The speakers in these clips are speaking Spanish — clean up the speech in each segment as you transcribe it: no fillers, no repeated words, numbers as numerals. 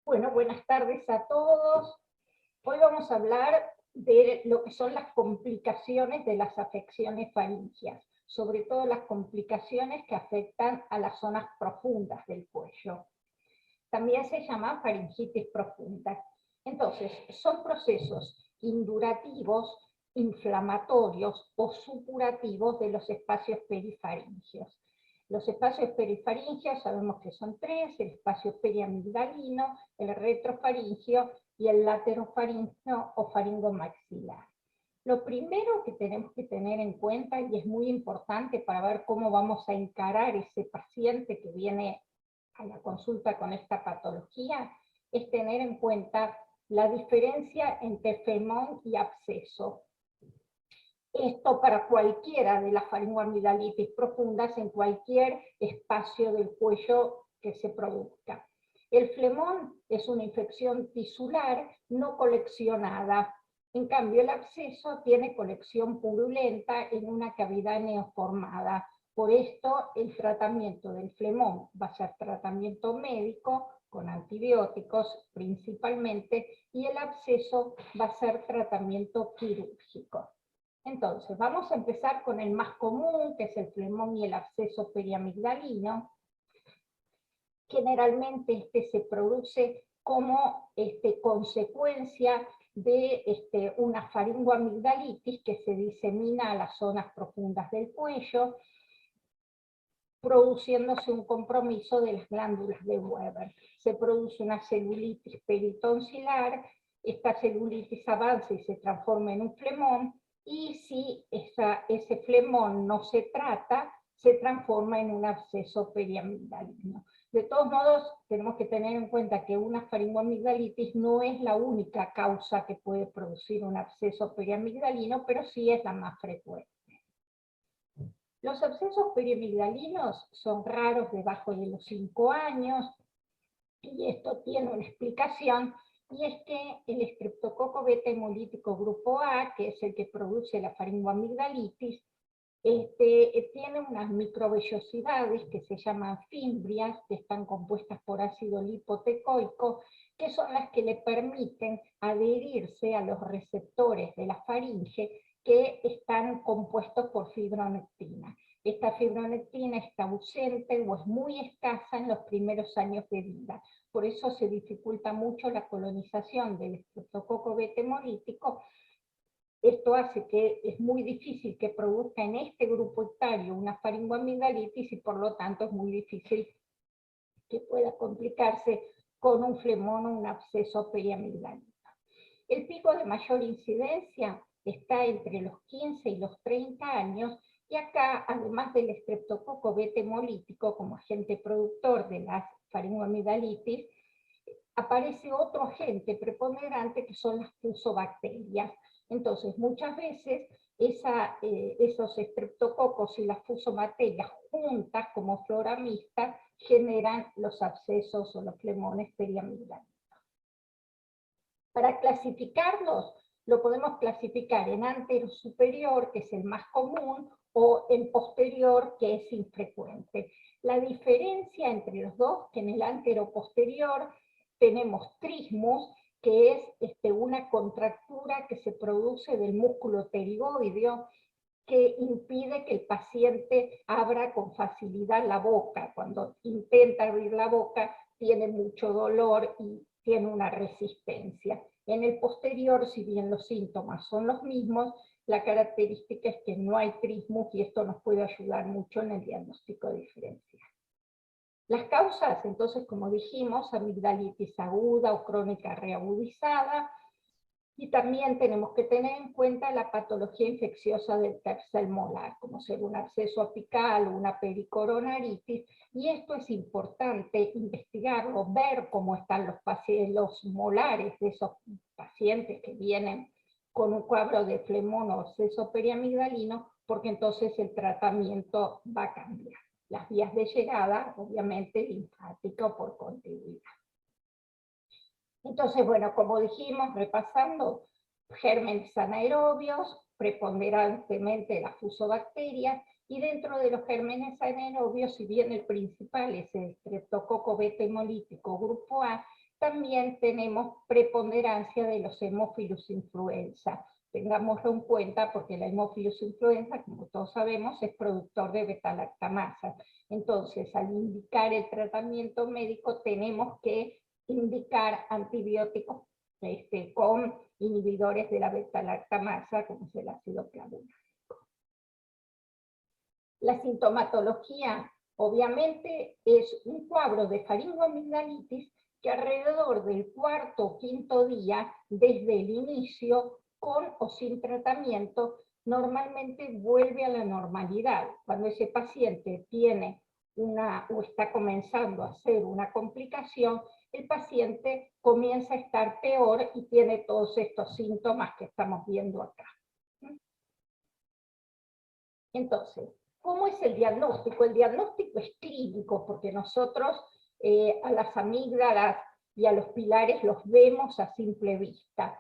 Bueno, buenas tardes a todos. Hoy vamos a hablar de lo que son las complicaciones de las afecciones faringias, sobre todo las complicaciones que afectan a las zonas profundas del cuello. También se llama faringitis profunda. Entonces, son procesos indurativos, inflamatorios o supurativos de los espacios perifaringios. Los espacios perifaringios sabemos que son tres: el espacio periamigdalino, el retrofaringio y el laterofaringio o faringomaxilar. Lo primero que tenemos que tener en cuenta, y es muy importante para ver cómo vamos a encarar ese paciente que viene a la consulta con esta patología, es tener en cuenta la diferencia entre flemón y absceso. Esto para cualquiera de las faringoamigdalitis profundas en cualquier espacio del cuello que se produzca. El flemón es una infección tisular no coleccionada. En cambio, el absceso tiene colección purulenta en una cavidad neoformada. Por esto, el tratamiento del flemón va a ser tratamiento médico, con antibióticos principalmente, y el absceso va a ser tratamiento quirúrgico. Entonces, vamos a empezar con el más común, que es el flemón y el absceso periamigdalino. Generalmente este se produce como consecuencia de una faringoamigdalitis que se disemina a las zonas profundas del cuello, produciéndose un compromiso de las glándulas de Weber. Se produce una celulitis peritonsilar, esta celulitis avanza y se transforma en un flemón, y si ese flemón no se trata, se transforma en un absceso periamigdalino. De todos modos, tenemos que tener en cuenta que una faringoamigdalitis no es la única causa que puede producir un absceso periamigdalino, pero sí es la más frecuente. Los abscesos periamigdalinos son raros debajo de los 5 años, y esto tiene una explicación, y es que el estreptococo beta hemolítico grupo A, que es el que produce la faringoamigdalitis, tiene unas microvellosidades que se llaman fimbrias, que están compuestas por ácido lipotecoico, que son las que le permiten adherirse a los receptores de la faringe, que están compuestos por fibronectina. Esta fibronectina está ausente o es muy escasa en los primeros años de vida. Por eso se dificulta mucho la colonización del estreptococo beta hemolítico. Esto hace que es muy difícil que produzca en este grupo etario una faringoamigdalitis, y por lo tanto es muy difícil que pueda complicarse con un flemón o un absceso periamigdalino. El pico de mayor incidencia está entre los 15 y los 30 años, y acá, además del estreptococo beta hemolítico como agente productor de la faringoamigdalitis, aparece otro agente preponderante que son las fusobacterias. Entonces, muchas veces esos estreptococos y las fusobacterias juntas como flora mixta generan los abscesos o los flemones periamigdalinos. Para clasificarlos, lo podemos clasificar en antero superior, que es el más común, o en posterior, que es infrecuente. La diferencia entre los dos, que en el antero posterior tenemos trismus, que es una contractura que se produce del músculo pterigoideo, que impide que el paciente abra con facilidad la boca. Cuando intenta abrir la boca, tiene mucho dolor y tiene una resistencia. En el posterior, si bien los síntomas son los mismos, la característica es que no hay trismus, y esto nos puede ayudar mucho en el diagnóstico diferencial. Las causas, entonces, como dijimos, amigdalitis aguda o crónica reagudizada, y también tenemos que tener en cuenta la patología infecciosa del tercer molar, como ser un absceso apical o una pericoronaritis, y esto es importante investigarlo, ver cómo están los molares de esos pacientes que vienen con un cuadro de flemón o absceso periamigdalino, porque entonces el tratamiento va a cambiar. Las vías de llegada, obviamente, linfática o por contigüidad. Entonces, bueno, como dijimos, repasando, gérmenes anaerobios, preponderantemente las fusobacterias, y dentro de los gérmenes anaerobios, si bien el principal es el estreptococo beta hemolítico grupo A, también tenemos preponderancia de los Haemophilus influenza. Tengámoslo en cuenta porque la Haemophilus influenza, como todos sabemos, es productor de beta-lactamasa. Entonces, al indicar el tratamiento médico, tenemos que indicar antibióticos con inhibidores de la beta-lactamasa, como es el ácido clavulónico. La sintomatología, obviamente, es un cuadro de faringoamigdalitis que alrededor del cuarto o quinto día, desde el inicio, con o sin tratamiento, normalmente vuelve a la normalidad. Cuando ese paciente tiene o está comenzando a hacer una complicación, el paciente comienza a estar peor y tiene todos estos síntomas que estamos viendo acá. Entonces, ¿cómo es el diagnóstico? El diagnóstico es clínico, porque nosotros a las amígdalas y a los pilares los vemos a simple vista.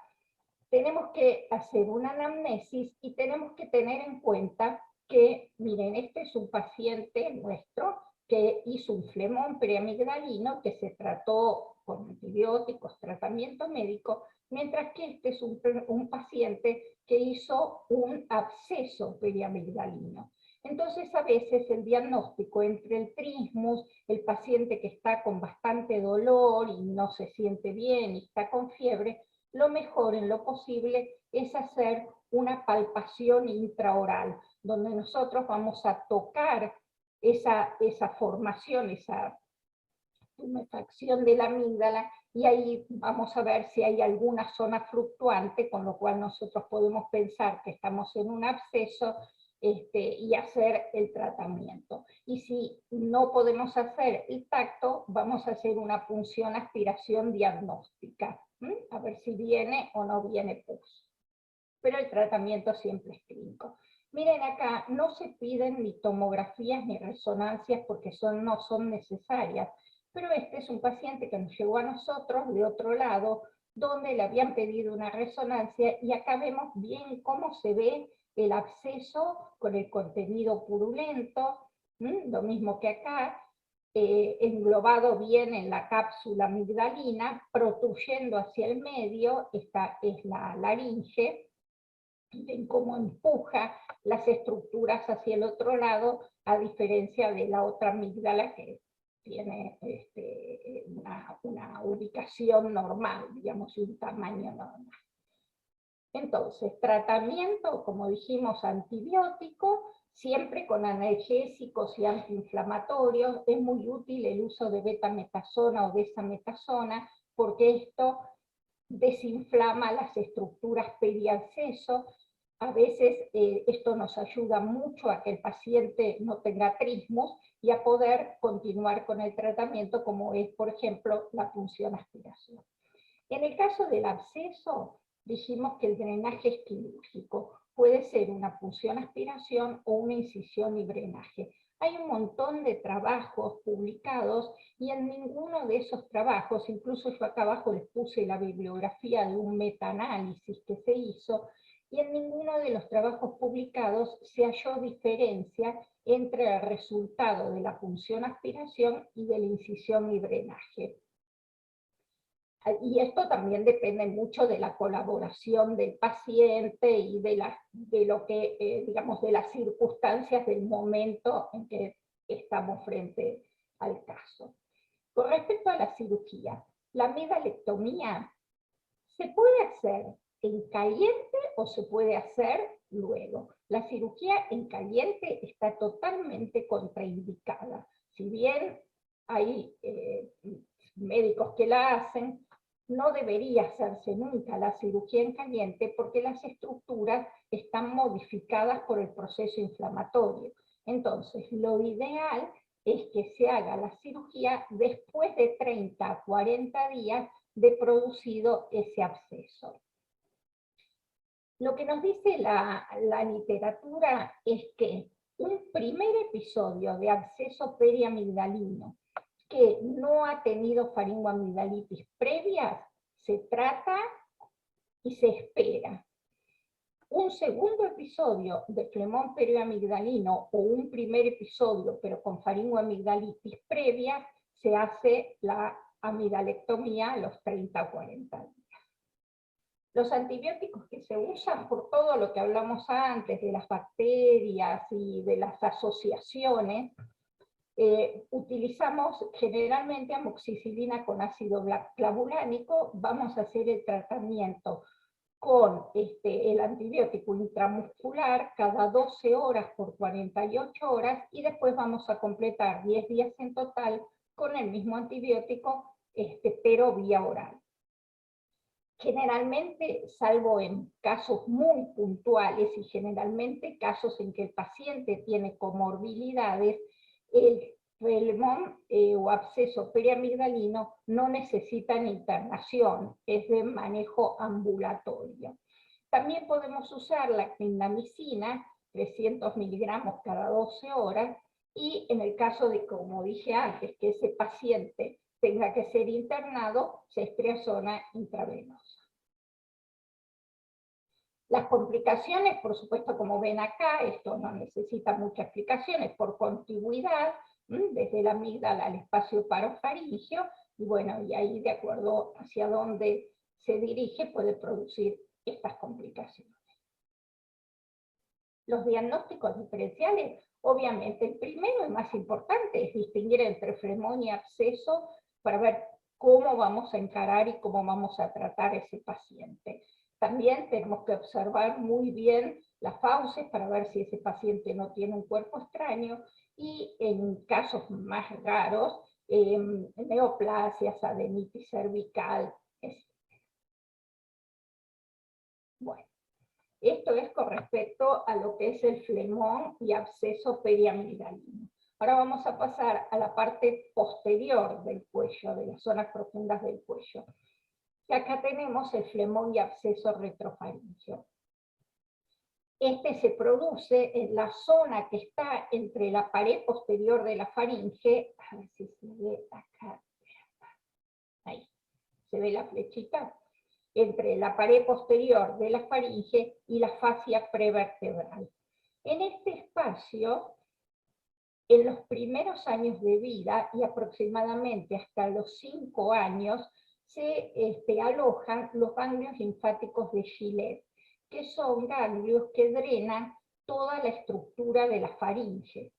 Tenemos que hacer una anamnesis y tenemos que tener en cuenta que, miren, este es un paciente nuestro que hizo un flemón preamigdalino que se trató con antibióticos, tratamiento médico, mientras que este es un paciente que hizo un absceso periamigdalino. Entonces, a veces el diagnóstico entre el trismus, el paciente que está con bastante dolor y no se siente bien y está con fiebre, lo mejor en lo posible es hacer una palpación intraoral, donde nosotros vamos a tocar esa formación, esa tumefacción de la amígdala, y ahí vamos a ver si hay alguna zona fluctuante, con lo cual nosotros podemos pensar que estamos en un absceso y hacer el tratamiento. Y si no podemos hacer el tacto, vamos a hacer una punción aspiración diagnóstica, a ver si viene o no viene pus. Pero el tratamiento siempre es clínico. Miren acá, no se piden ni tomografías ni resonancias porque no son necesarias, pero este es un paciente que nos llegó a nosotros de otro lado, donde le habían pedido una resonancia, y acá vemos bien cómo se ve el absceso con el contenido purulento, lo mismo que acá, englobado bien en la cápsula amigdalina, protruyendo hacia el medio. Esta es la laringe. Ven cómo empuja las estructuras hacia el otro lado, a diferencia de la otra amígdala que tiene una ubicación normal, digamos, un tamaño normal. Entonces, tratamiento, como dijimos, antibiótico, siempre con analgésicos y antiinflamatorios. Es muy útil el uso de betametasona o desametasona, porque esto desinflama las estructuras periabsceso. A veces esto nos ayuda mucho a que el paciente no tenga trismus y a poder continuar con el tratamiento, como es, por ejemplo, la punción aspiración. En el caso del absceso, dijimos que el drenaje es quirúrgico. Puede ser una punción aspiración o una incisión y drenaje. Hay un montón de trabajos publicados y en ninguno de esos trabajos, incluso yo acá abajo les puse la bibliografía de un metaanálisis que se hizo, y en ninguno de los trabajos publicados se halló diferencia entre el resultado de la punción aspiración y de la incisión y drenaje. Y esto también depende mucho de la colaboración del paciente y de lo que, digamos, de las circunstancias del momento en que estamos frente al caso. Con respecto a la cirugía, la amidalectomía se puede hacer en caliente o se puede hacer luego. La cirugía en caliente está totalmente contraindicada. Si bien hay médicos que la hacen, no debería hacerse nunca la cirugía en caliente porque las estructuras están modificadas por el proceso inflamatorio. Entonces, lo ideal es que se haga la cirugía después de 30 a 40 días de producido ese absceso. Lo que nos dice la literatura es que un primer episodio de absceso periamigdalino que no ha tenido faringoamigdalitis previas, se trata y se espera. Un segundo episodio de flemón periamigdalino o un primer episodio pero con faringoamigdalitis previa, se hace la amidalectomía a los 30 o 40 días. Los antibióticos que se usan, por todo lo que hablamos antes de las bacterias y de las asociaciones, utilizamos generalmente amoxicilina con ácido clavulánico. Vamos a hacer el tratamiento con el antibiótico intramuscular cada 12 horas por 48 horas, y después vamos a completar 10 días en total con el mismo antibiótico, pero vía oral. Generalmente, salvo en casos muy puntuales y generalmente casos en que el paciente tiene comorbilidades, el flemón o absceso periamigdalino no necesitan internación, es de manejo ambulatorio. También podemos usar la clindamicina, 300 miligramos cada 12 horas, y en el caso de, como dije antes, que ese paciente tenga que ser internado, ceftriaxona intravenosa. Las complicaciones, por supuesto, como ven acá, esto no necesita muchas explicaciones, por contigüidad, desde la amígdala al espacio parofaringio, y bueno, y ahí de acuerdo hacia dónde se dirige puede producir estas complicaciones. Los diagnósticos diferenciales, obviamente el primero y más importante es distinguir entre flemón y absceso para ver cómo vamos a encarar y cómo vamos a tratar a ese paciente. También tenemos que observar muy bien las fauces para ver si ese paciente no tiene un cuerpo extraño, y en casos más raros, neoplasias, adenitis cervical, etc. Bueno, esto es con respecto a lo que es el flemón y absceso periamigdalino. Ahora vamos a pasar a la parte posterior del cuello, de las zonas profundas del cuello. Y acá tenemos el flemón y absceso retrofaringeo. Este se produce en la zona que está entre la pared posterior de la faringe, a ver si se ve acá, ahí, ¿se ve la flechita? Entre la pared posterior de la faringe y la fascia prevertebral. En este espacio, en los primeros años de vida y aproximadamente hasta los 5 años, se alojan los ganglios linfáticos de Gillette, que son ganglios que drenan toda la estructura de la faringe.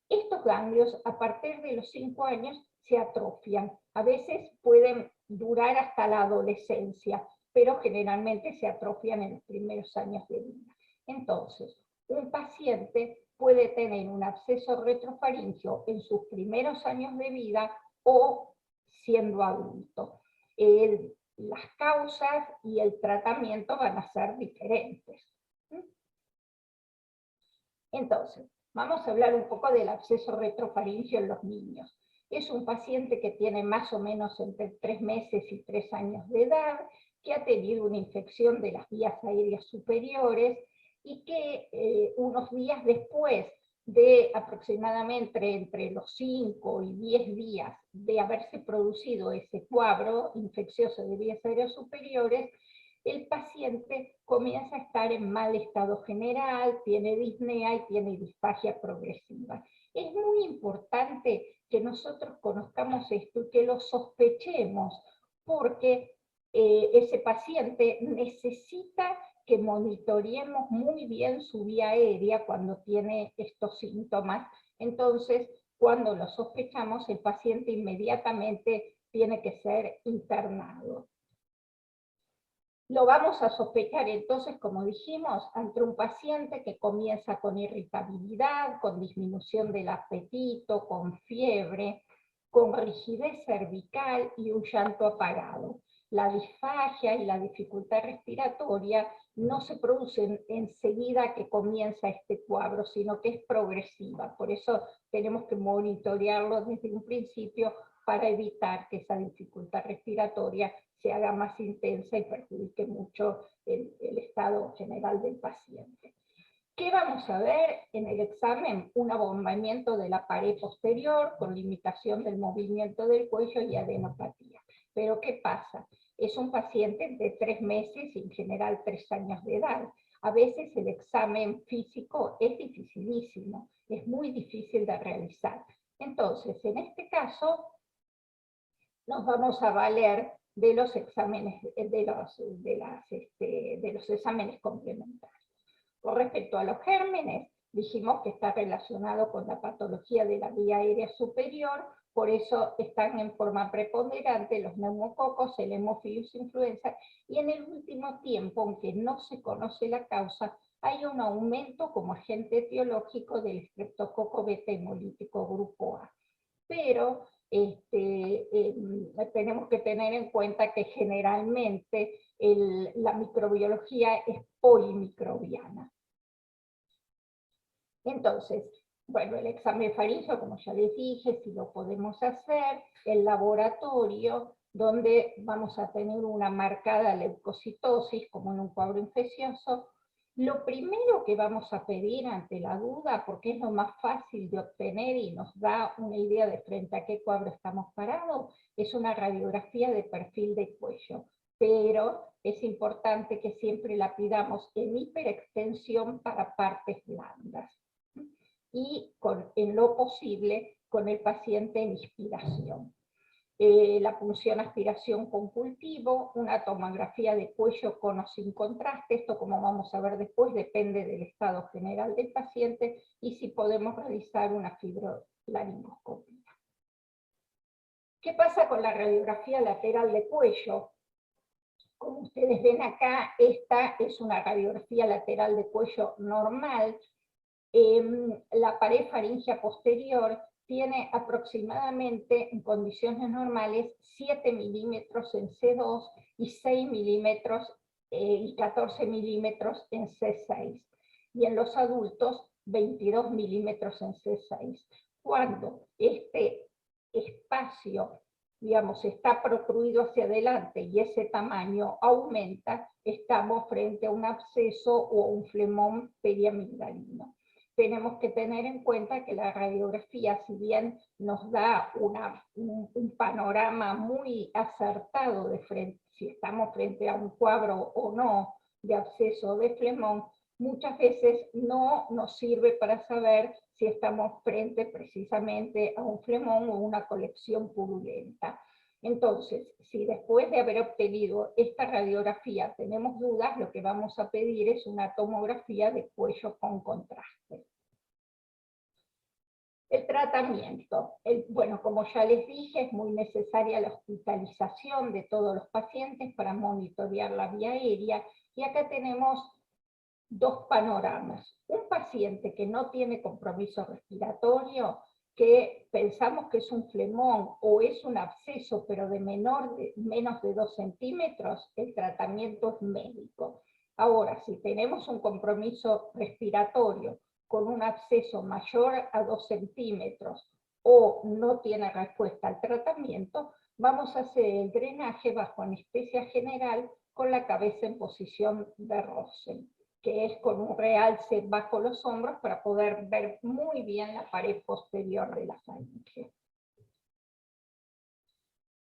Estos ganglios, a partir de los 5 años, se atrofian. A veces pueden durar hasta la adolescencia, pero generalmente se atrofian en los primeros años de vida. Entonces, un paciente puede tener un absceso retrofaringeo en sus primeros años de vida o siendo adulto. Las causas y el tratamiento van a ser diferentes. Entonces, vamos a hablar un poco del absceso retrofaringeo en los niños. Es un paciente que tiene más o menos entre 3 meses y 3 años de edad, que ha tenido una infección de las vías aéreas superiores, y que unos días después de aproximadamente entre los 5 y 10 días de haberse producido ese cuadro infeccioso de vías aéreas superiores, el paciente comienza a estar en mal estado general, tiene disnea y tiene disfagia progresiva. Es muy importante que nosotros conozcamos esto y que lo sospechemos, porque ese paciente necesita que monitoreemos muy bien su vía aérea cuando tiene estos síntomas. Entonces, cuando lo sospechamos, el paciente inmediatamente tiene que ser internado. Lo vamos a sospechar entonces, como dijimos, ante un paciente que comienza con irritabilidad, con disminución del apetito, con fiebre, con rigidez cervical y un llanto apagado. La disfagia y la dificultad respiratoria no se producen enseguida que comienza este cuadro, sino que es progresiva. Por eso tenemos que monitorearlo desde un principio para evitar que esa dificultad respiratoria se haga más intensa y perjudique mucho el estado general del paciente. ¿Qué vamos a ver en el examen? Un abombamiento de la pared posterior con limitación del movimiento del cuello y adenopatía. Pero ¿qué pasa? Es un paciente de 3 meses y en general 3 años de edad. A veces el examen físico es dificilísimo, es muy difícil de realizar. Entonces, en este caso, nos vamos a valer de los exámenes, de los exámenes complementarios. Con respecto a los gérmenes, dijimos que está relacionado con la patología de la vía aérea superior, por eso están en forma preponderante los neumococos, el Haemophilus influenza, y en el último tiempo, aunque no se conoce la causa, hay un aumento como agente etiológico del Streptococo beta hemolítico grupo A. Pero tenemos que tener en cuenta que generalmente la microbiología es polimicrobiana. Entonces, bueno, el examen faríngeo, como ya les dije, si lo podemos hacer, el laboratorio, donde vamos a tener una marcada leucocitosis, como en un cuadro infeccioso. Lo primero que vamos a pedir ante la duda, porque es lo más fácil de obtener y nos da una idea de frente a qué cuadro estamos parados, es una radiografía de perfil de cuello. Pero es importante que siempre la pidamos en hiperextensión para partes blandas. Y en lo posible con el paciente en inspiración. La punción aspiración con cultivo, una tomografía de cuello con o sin contraste, esto como vamos a ver después depende del estado general del paciente, y si podemos realizar una fibrolaringoscopia. ¿Qué pasa con la radiografía lateral de cuello? Como ustedes ven acá, esta es una radiografía lateral de cuello normal. La pared faríngea posterior tiene aproximadamente, en condiciones normales, 7 milímetros en C2 y 6 milímetros y 14 milímetros en C6. Y en los adultos, 22 milímetros en C6. Cuando este espacio, digamos, está protruido hacia adelante y ese tamaño aumenta, estamos frente a un absceso o un flemón periamigdalino. Tenemos que tener en cuenta que la radiografía, si bien nos da un panorama muy acertado de frente, si estamos frente a un cuadro o no de absceso de flemón, muchas veces no nos sirve para saber si estamos frente precisamente a un flemón o una colección purulenta. Entonces, si después de haber obtenido esta radiografía tenemos dudas, lo que vamos a pedir es una tomografía de cuello con contraste. El tratamiento. Bueno, como ya les dije, es muy necesaria la hospitalización de todos los pacientes para monitorear la vía aérea, y acá tenemos dos panoramas. Un paciente que no tiene compromiso respiratorio, que pensamos que es un flemón o es un absceso, pero de menos de 2 centímetros, el tratamiento es médico. Ahora, si tenemos un compromiso respiratorio con un absceso mayor a 2 centímetros o no tiene respuesta al tratamiento, vamos a hacer el drenaje bajo anestesia general con la cabeza en posición de Rosen, que es con un realce bajo los hombros para poder ver muy bien la pared posterior de la faringe.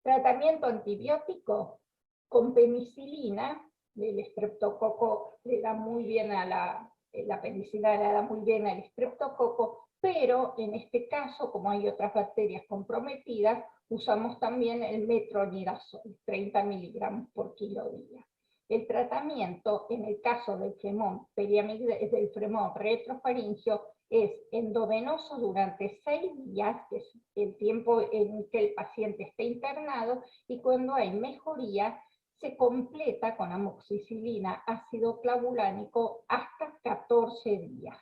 Tratamiento antibiótico con penicilina. El estreptococo le da muy bien a la penicilina le da muy bien al estreptococo, pero en este caso, como hay otras bacterias comprometidas, usamos también el metronidazol, 30 miligramos por kilo día. El tratamiento, en el caso del flemón retrofaringeo, es endovenoso durante 6 días, que es el tiempo en que el paciente está internado, y cuando hay mejoría, se completa con amoxicilina, ácido clavulánico, hasta 14 días.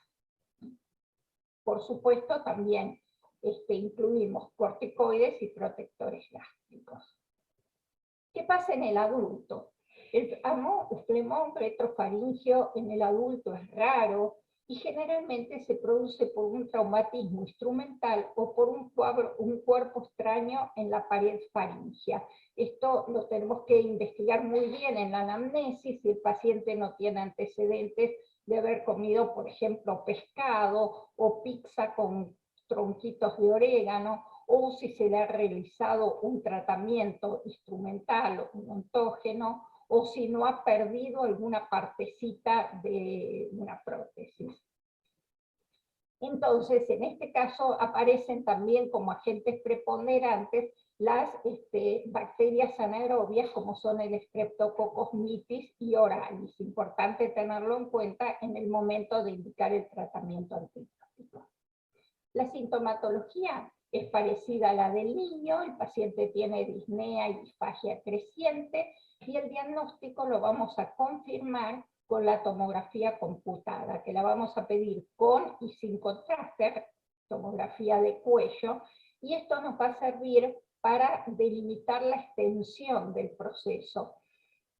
Por supuesto, también incluimos corticoides y protectores gástricos. ¿Qué pasa en el adulto? El flemón retrofaringeo en el adulto es raro y generalmente se produce por un traumatismo instrumental o por un cuerpo extraño en la pared faríngea. Esto lo tenemos que investigar muy bien en la anamnesis si el paciente no tiene antecedentes de haber comido, por ejemplo, pescado o pizza con tronquitos de orégano, o si se le ha realizado un tratamiento instrumental, un ontógeno, o si no ha perdido alguna partecita de una prótesis. Entonces, en este caso aparecen también como agentes preponderantes las bacterias anaerobias, como son el Streptococcus mitis y Oralis. Importante tenerlo en cuenta en el momento de indicar el tratamiento antibiótico. La sintomatología es parecida a la del niño, el paciente tiene disnea y disfagia creciente, y el diagnóstico lo vamos a confirmar con la tomografía computada, que la vamos a pedir con y sin contraste, tomografía de cuello, y esto nos va a servir para delimitar la extensión del proceso.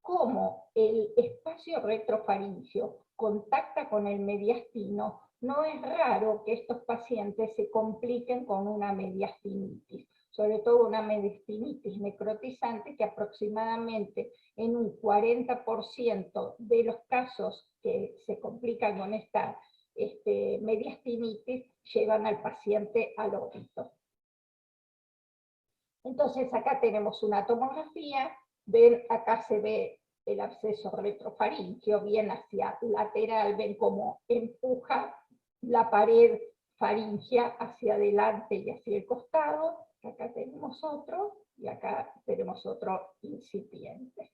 Como el espacio retrofaringeo contacta con el mediastino, no es raro que estos pacientes se compliquen con una mediastinitis, sobre todo una mediastinitis necrotizante, que aproximadamente en un 40% de los casos que se complican con esta mediastinitis llevan al paciente al óbito. Entonces acá tenemos una tomografía, ven, acá se ve el absceso retrofaríngeo, bien hacia lateral, ven cómo empuja la pared faríngea hacia adelante y hacia el costado. Acá tenemos otro, y acá tenemos otro incipiente.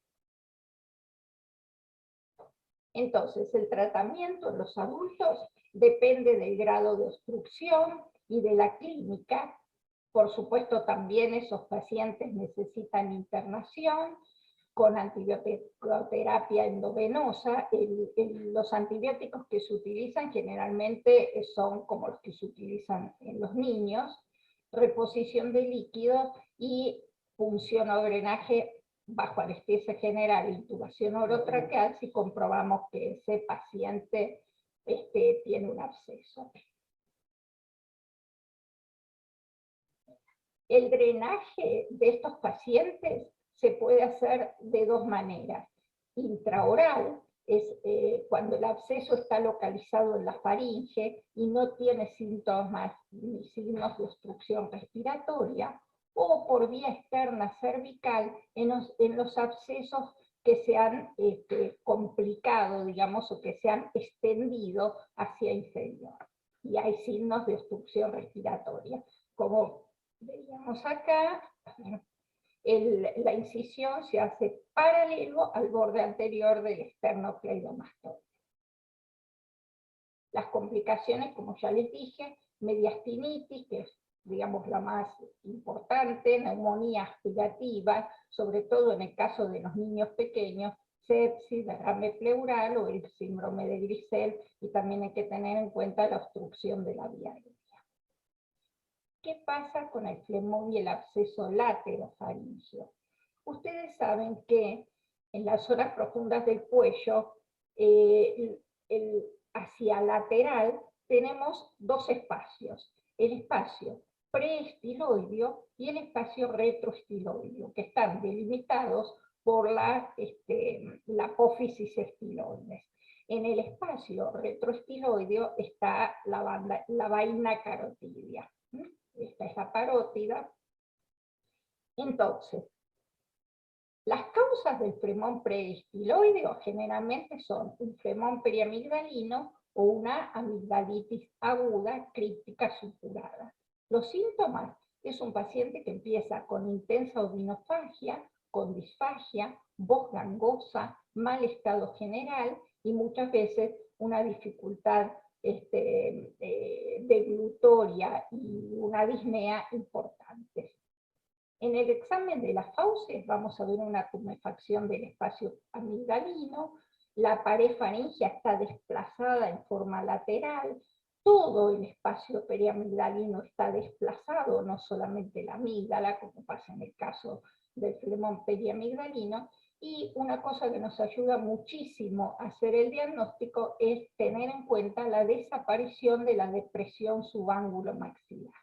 Entonces, el tratamiento en los adultos depende del grado de obstrucción y de la clínica. Por supuesto, también esos pacientes necesitan internación con antibioterapia endovenosa. Los antibióticos que se utilizan generalmente son como los que se utilizan en los niños, reposición de líquidos y punción o drenaje bajo anestesia general e intubación orotraqueal si comprobamos que ese paciente tiene un absceso. El drenaje de estos pacientes se puede hacer de dos maneras. Intraoral, es cuando el absceso está localizado en la faringe y no tiene síntomas ni signos de obstrucción respiratoria, o por vía externa cervical en los abscesos que se han complicado, digamos, o que se han extendido hacia inferior. Y hay signos de obstrucción respiratoria, como veíamos acá. La incisión se hace paralelo al borde anterior del esternocleidomastoideo. Las complicaciones, como ya les dije, mediastinitis, que es, digamos, la más importante, neumonía aspirativa, sobre todo en el caso de los niños pequeños, sepsis, derrame pleural o el síndrome de Grisel, y también hay que tener en cuenta la obstrucción de la vía aérea. ¿Qué pasa con el flemón y el absceso laterofaríngeo? Ustedes saben que en las zonas profundas del cuello, hacia lateral, tenemos dos espacios. El espacio preestiloideo y el espacio retroestiloideo, que están delimitados por la apófisis estiloides. En el espacio retroestiloideo está la vaina carotidia. Esta es la parótida. Entonces, las causas del flemón preestiloideo generalmente son un flemón periamigdalino o una amigdalitis aguda críptica supurada. Los síntomas es un paciente que empieza con intensa odinofagia, con disfagia, voz gangosa, mal estado general y muchas veces una dificultad deglutoria y una disnea importante. En el examen de las fauces vamos a ver una tumefacción del espacio amigdalino, la pared faríngea está desplazada en forma lateral, todo el espacio periamigdalino está desplazado, no solamente la amígdala, como pasa en el caso del flemón periamigdalino, y una cosa que nos ayuda muchísimo a hacer el diagnóstico es tener en cuenta la desaparición de la depresión subángulo maxilar.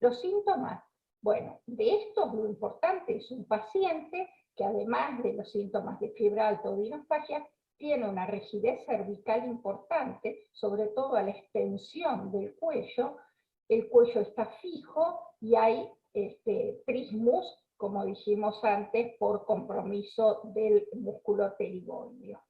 Los síntomas, bueno, de estos lo importante es un paciente que además de los síntomas de fiebre alta o odinofagia, tiene una rigidez cervical importante, sobre todo a la extensión del cuello. El cuello está fijo y hay trismus, como dijimos antes, por compromiso del músculo pterigoideo.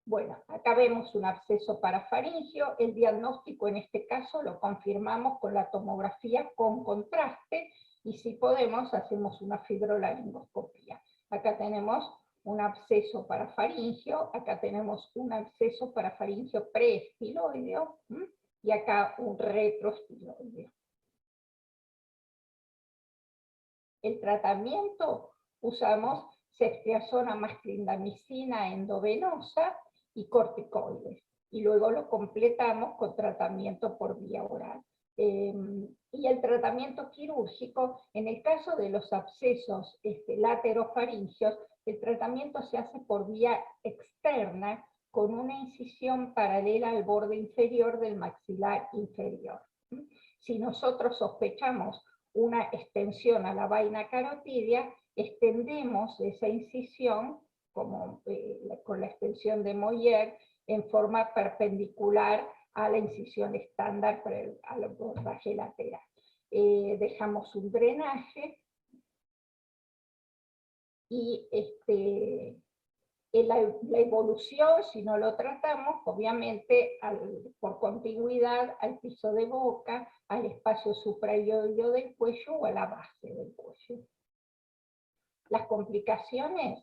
Bueno, acá vemos un absceso parafaringio. El diagnóstico en este caso lo confirmamos con la tomografía con contraste, y si podemos hacemos una fibrolaringoscopía. Acá tenemos un absceso parafaringio, acá tenemos un absceso parafaringio preestiloideo, y acá un retroestiloideo. El tratamiento, usamos ceftriaxona más clindamicina endovenosa y corticoides, y luego lo completamos con tratamiento por vía oral. Y el tratamiento quirúrgico, en el caso de los abscesos laterofaringios, el tratamiento se hace por vía externa con una incisión paralela al borde inferior del maxilar inferior. Si nosotros sospechamos una extensión a la vaina carotidia, extendemos esa incisión como, con la extensión de Moyer en forma perpendicular a la incisión estándar al abordaje lateral. Dejamos un drenaje y la evolución, si no lo tratamos, obviamente por contigüidad al piso de boca, al espacio supraioideo del cuello o a la base del cuello. Las complicaciones,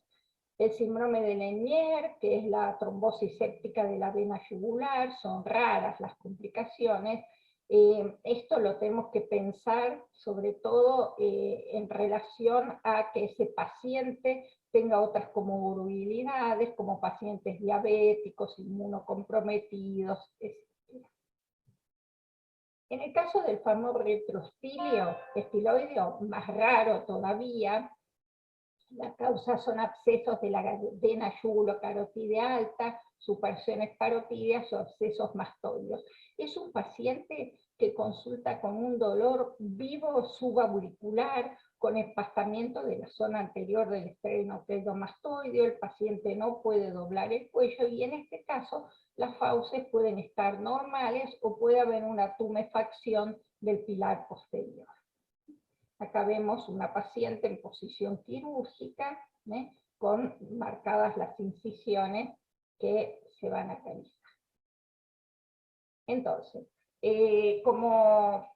el síndrome de Lenier, que es la trombosis séptica de la vena yugular, son raras las complicaciones. Esto lo tenemos que pensar sobre todo en relación a que ese paciente tenga otras comorbilidades, como pacientes diabéticos, inmunocomprometidos, etc. En el caso del famoso retroestiloideo, más raro todavía, la causa son abscesos de la vena yugulocarotídea alta, supersiones parotídeas o abscesos mastoideos. Es un paciente que consulta con un dolor vivo subauricular, con empastamiento de la zona anterior del esternocleidomastoideo. El paciente no puede doblar el cuello, y en este caso las fauces pueden estar normales o puede haber una tumefacción del pilar posterior. Acá vemos una paciente en posición quirúrgica, con marcadas las incisiones que se van a realizar. Entonces, como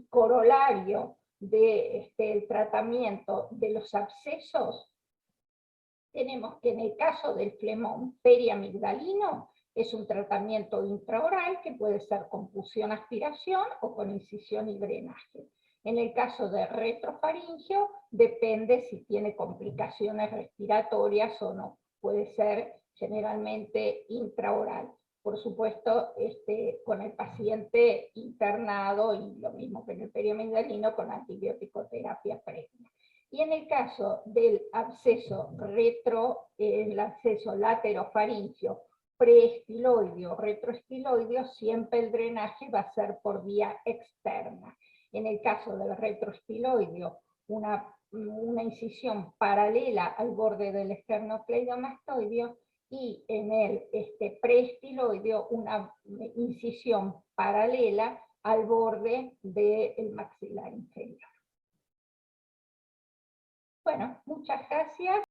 corolario del tratamiento de los abscesos, tenemos que en el caso del flemón periamigdalino es un tratamiento intraoral que puede ser con punción-aspiración o con incisión y drenaje. En el caso de retrofaringio, depende si tiene complicaciones respiratorias o no. Puede ser generalmente intraoral. Por supuesto, con el paciente internado, y lo mismo que en el periamigdalino, con antibiótico-terapia previa. Y en el caso del absceso el absceso laterofaringio preestiloideo, retroestiloideo, siempre el drenaje va a ser por vía externa. En el caso del retroestiloideo, una incisión paralela al borde del esternocleidomastoideo, y en el preestiloideo una incisión paralela al borde del maxilar inferior. Bueno, muchas gracias.